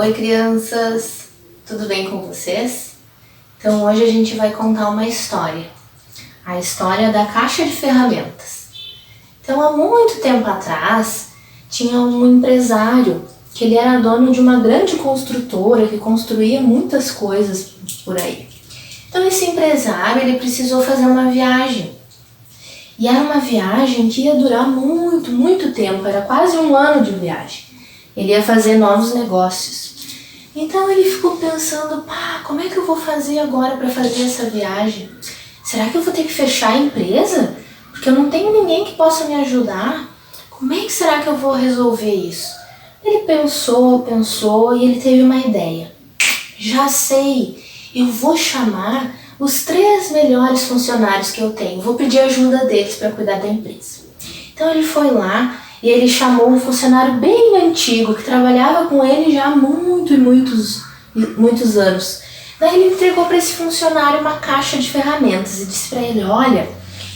Oi, crianças! Tudo bem com vocês? Então hoje a gente vai contar uma história. A história da caixa de ferramentas. Então há muito tempo atrás tinha um empresário que ele era dono de uma grande construtora que construía muitas coisas por aí. Então esse empresário ele precisou fazer uma viagem. E era uma viagem que ia durar muito tempo, era quase um ano de viagem. Ele ia fazer novos negócios. Então ele ficou pensando, como é que eu vou fazer agora para fazer essa viagem? Será que eu vou ter que fechar a empresa? Porque eu não tenho ninguém que possa me ajudar. Como é que será que eu vou resolver isso? Ele pensou e ele teve uma ideia. Já sei, eu vou chamar os 3 melhores funcionários que eu tenho. Vou pedir ajuda deles para cuidar da empresa. Então ele foi lá e ele chamou um funcionário bem antigo que trabalhava com ele já há muitos anos. Daí ele entregou para esse funcionário uma caixa de ferramentas e disse para ele, olha,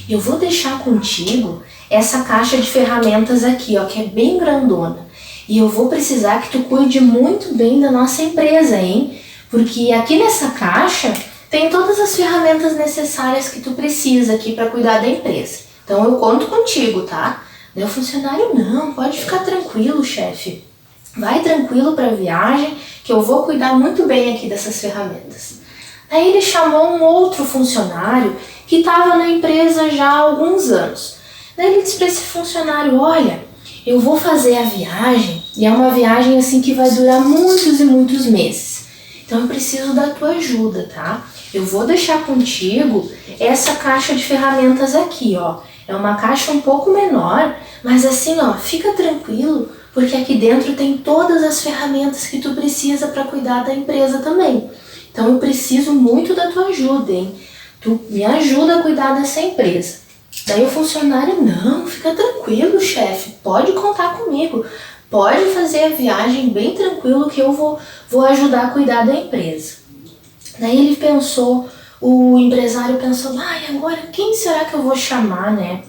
eu vou deixar contigo essa caixa de ferramentas aqui, ó, que é bem grandona. E eu vou precisar que tu cuide muito bem da nossa empresa, hein? Porque aqui nessa caixa tem todas as ferramentas necessárias que tu precisa aqui para cuidar da empresa. Então eu conto contigo, tá? Daí o funcionário, não, pode ficar tranquilo, chefe. Vai tranquilo para a viagem que eu vou cuidar muito bem aqui dessas ferramentas. Aí ele chamou um outro funcionário que estava na empresa já há alguns anos. Daí ele disse para esse funcionário, olha, eu vou fazer a viagem e é uma viagem assim que vai durar muitos meses. Então eu preciso da tua ajuda, tá? Eu vou deixar contigo essa caixa de ferramentas aqui, ó. É uma caixa um pouco menor, mas assim, ó, fica tranquilo, porque aqui dentro tem todas as ferramentas que tu precisa para cuidar da empresa também. Então eu preciso muito da tua ajuda, hein? Tu me ajuda a cuidar dessa empresa. Daí o funcionário, não, fica tranquilo, chefe, pode contar comigo. Pode fazer a viagem bem tranquilo que eu vou ajudar a cuidar da empresa. Daí ele pensou, o empresário pensou, e agora quem será que eu vou chamar, né?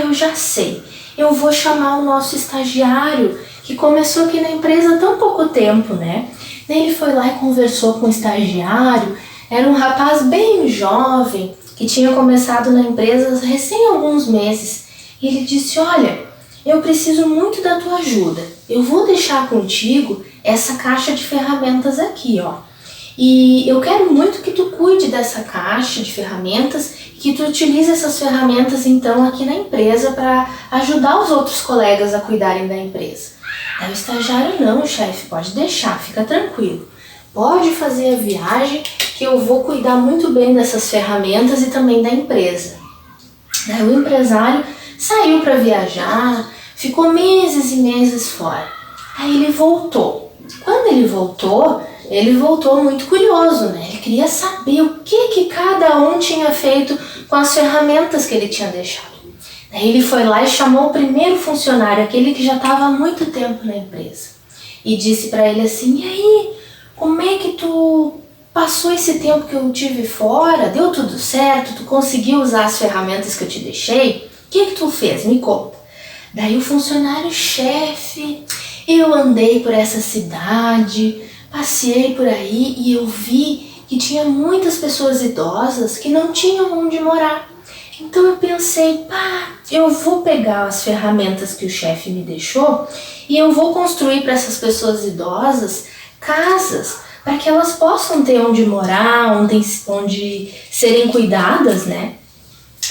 Eu já sei, eu vou chamar o nosso estagiário que começou aqui na empresa há tão pouco tempo, né? Daí ele foi lá e conversou com o estagiário, era um rapaz bem jovem que tinha começado na empresa recém alguns meses. E ele disse, olha, eu preciso muito da tua ajuda. Eu vou deixar contigo essa caixa de ferramentas aqui, ó. E eu quero muito que tu cuide dessa caixa de ferramentas e que tu utilize essas ferramentas então aqui na empresa para ajudar os outros colegas a cuidarem da empresa. Aí o estagiário, não, chefe, pode deixar, fica tranquilo. Pode fazer a viagem que eu vou cuidar muito bem dessas ferramentas e também da empresa. Daí o empresário saiu para viajar, ficou meses e meses fora. Aí ele voltou. Quando ele voltou muito curioso, né? Ele queria saber o que cada um tinha feito com as ferramentas que ele tinha deixado. Daí ele foi lá e chamou o primeiro funcionário, aquele que já estava há muito tempo na empresa. E disse para ele assim, e aí, como é que tu passou esse tempo que eu tive fora? Deu tudo certo? Tu conseguiu usar as ferramentas que eu te deixei? O que tu fez? Me conta. Daí o funcionário, chefe, eu andei por essa cidade, passei por aí e eu vi que tinha muitas pessoas idosas que não tinham onde morar. Então eu pensei, eu vou pegar as ferramentas que o chefe me deixou e eu vou construir para essas pessoas idosas casas para que elas possam ter onde morar, onde serem cuidadas, né?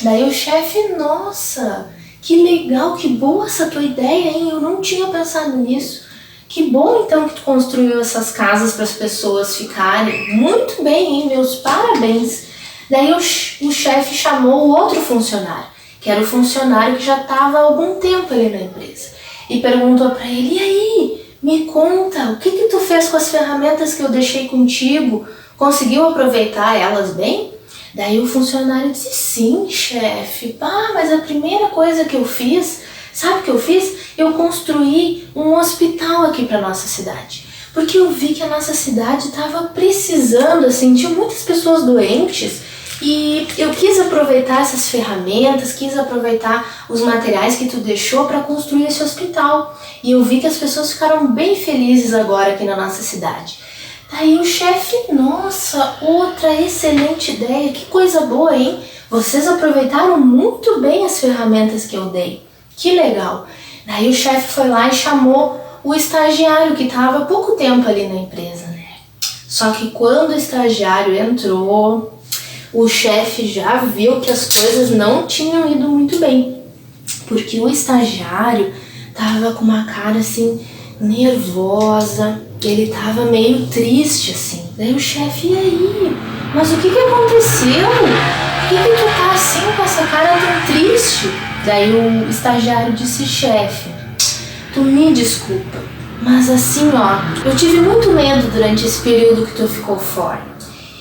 Daí o chefe, nossa, que legal, que boa essa tua ideia, hein? Eu não tinha pensado nisso. Que bom então que tu construiu essas casas para as pessoas ficarem. Muito bem, hein? Meus parabéns. Daí o chefe chamou o outro funcionário, que era o funcionário que já estava há algum tempo ali na empresa, e perguntou para ele, e aí, me conta, o que tu fez com as ferramentas que eu deixei contigo? Conseguiu aproveitar elas bem? Daí o funcionário disse, sim, chefe, mas a primeira coisa que eu fiz, sabe o que eu fiz? Eu construí um hospital aqui para nossa cidade. Porque eu vi que a nossa cidade estava precisando, assim, tinha muitas pessoas doentes E eu quis aproveitar essas ferramentas, quis aproveitar os materiais que tu deixou para construir esse hospital. E eu vi que as pessoas ficaram bem felizes agora aqui na nossa cidade. Daí o chefe, nossa, outra excelente ideia, que coisa boa, hein? Vocês aproveitaram muito bem as ferramentas que eu dei. Que legal. Daí o chefe foi lá e chamou o estagiário que estava há pouco tempo ali na empresa, né? Só que quando o estagiário entrou, o chefe já viu que as coisas não tinham ido muito bem. Porque o estagiário tava com uma cara assim, nervosa, ele tava meio triste assim. Daí o chefe, e aí? Mas o que aconteceu? Por que tu tá assim com essa cara tão triste? Daí o estagiário disse, chefe, tu me desculpa, mas assim ó, eu tive muito medo durante esse período que tu ficou fora.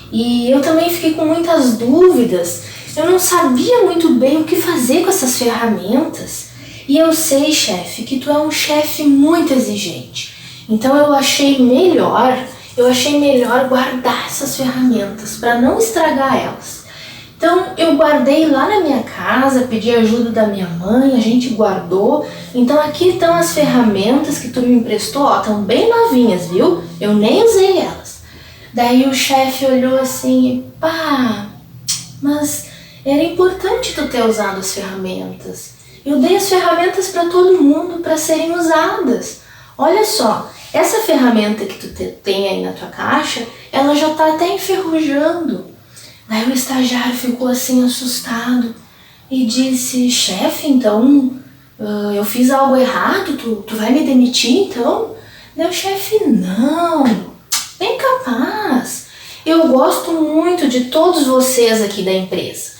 E eu também fiquei com muitas dúvidas, eu não sabia muito bem o que fazer com essas ferramentas. E eu sei, chefe, que tu é um chefe muito exigente. Então eu achei melhor guardar essas ferramentas para não estragar elas. Então eu guardei lá na minha casa, pedi ajuda da minha mãe, a gente guardou. Então aqui estão as ferramentas que tu me emprestou, ó, estão bem novinhas, viu? Eu nem usei elas. Daí o chefe olhou assim, pá, mas era importante tu ter usado as ferramentas. Eu dei as ferramentas para todo mundo para serem usadas. Olha só, essa ferramenta que tu tem aí na tua caixa, ela já está até enferrujando. Daí o estagiário ficou assim assustado e disse, chefe, então eu fiz algo errado, tu vai me demitir então? Daí o chefe, não, bem capaz. Eu gosto muito de todos vocês aqui da empresa.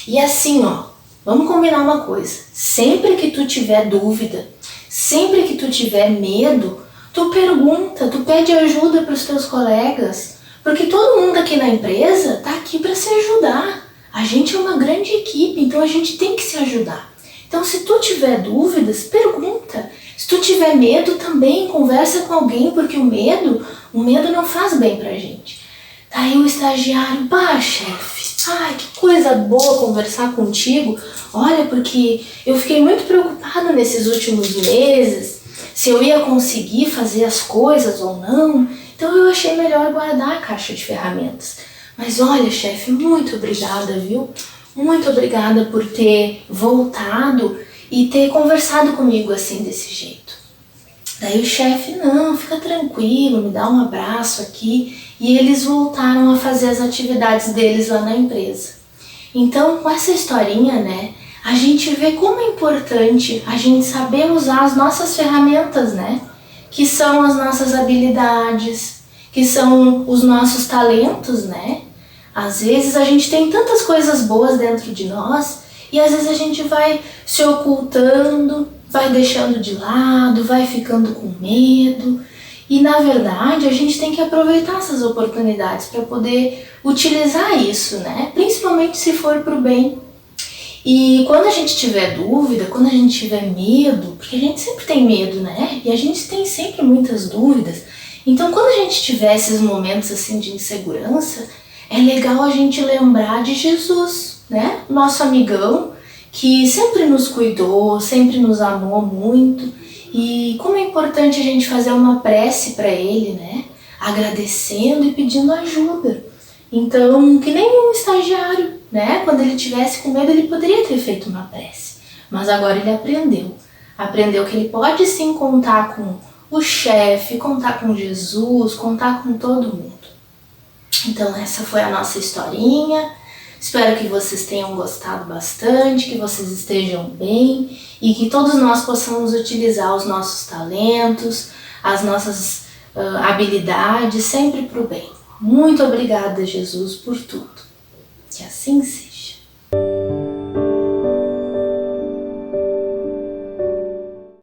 E assim, ó, vamos combinar uma coisa, sempre que tu tiver dúvida, sempre que tu tiver medo, tu pergunta, tu pede ajuda para os teus colegas, porque todo mundo aqui na empresa tá aqui para se ajudar. A gente é uma grande equipe, então a gente tem que se ajudar. Então se tu tiver dúvidas, pergunta. Se tu tiver medo também, conversa com alguém, porque o medo não faz bem pra gente. Daí o estagiário, bah, chefe, ai, que coisa boa conversar contigo. Olha, porque eu fiquei muito preocupado nesses últimos meses, se eu ia conseguir fazer as coisas ou não. Então eu achei melhor guardar a caixa de ferramentas. Mas olha, chefe, muito obrigada, viu? Muito obrigada por ter voltado e ter conversado comigo assim, desse jeito. Daí o chefe, não, fica tranquilo, me dá um abraço aqui. E eles voltaram a fazer as atividades deles lá na empresa. Então, com essa historinha, né, a gente vê como é importante a gente saber usar as nossas ferramentas, né? Que são as nossas habilidades, que são os nossos talentos, né? Às vezes a gente tem tantas coisas boas dentro de nós e às vezes a gente vai se ocultando, vai deixando de lado, vai ficando com medo. E na verdade a gente tem que aproveitar essas oportunidades para poder utilizar isso, né? Principalmente se for para o bem. E quando a gente tiver dúvida, quando a gente tiver medo, porque a gente sempre tem medo, né? E a gente tem sempre muitas dúvidas. Então quando a gente tiver esses momentos assim de insegurança, é legal a gente lembrar de Jesus, né? Nosso amigão, que sempre nos cuidou, sempre nos amou muito. E como é importante a gente fazer uma prece para ele, né? Agradecendo e pedindo ajuda. Então, que nem um estagiário, né? Quando ele tivesse com medo, ele poderia ter feito uma prece. Mas agora ele aprendeu. Aprendeu que ele pode sim contar com o chefe, contar com Jesus, contar com todo mundo. Então essa foi a nossa historinha. Espero que vocês tenham gostado bastante, que vocês estejam bem e que todos nós possamos utilizar os nossos talentos, as nossas habilidades sempre para o bem. Muito obrigada, Jesus, por tudo. Que assim seja.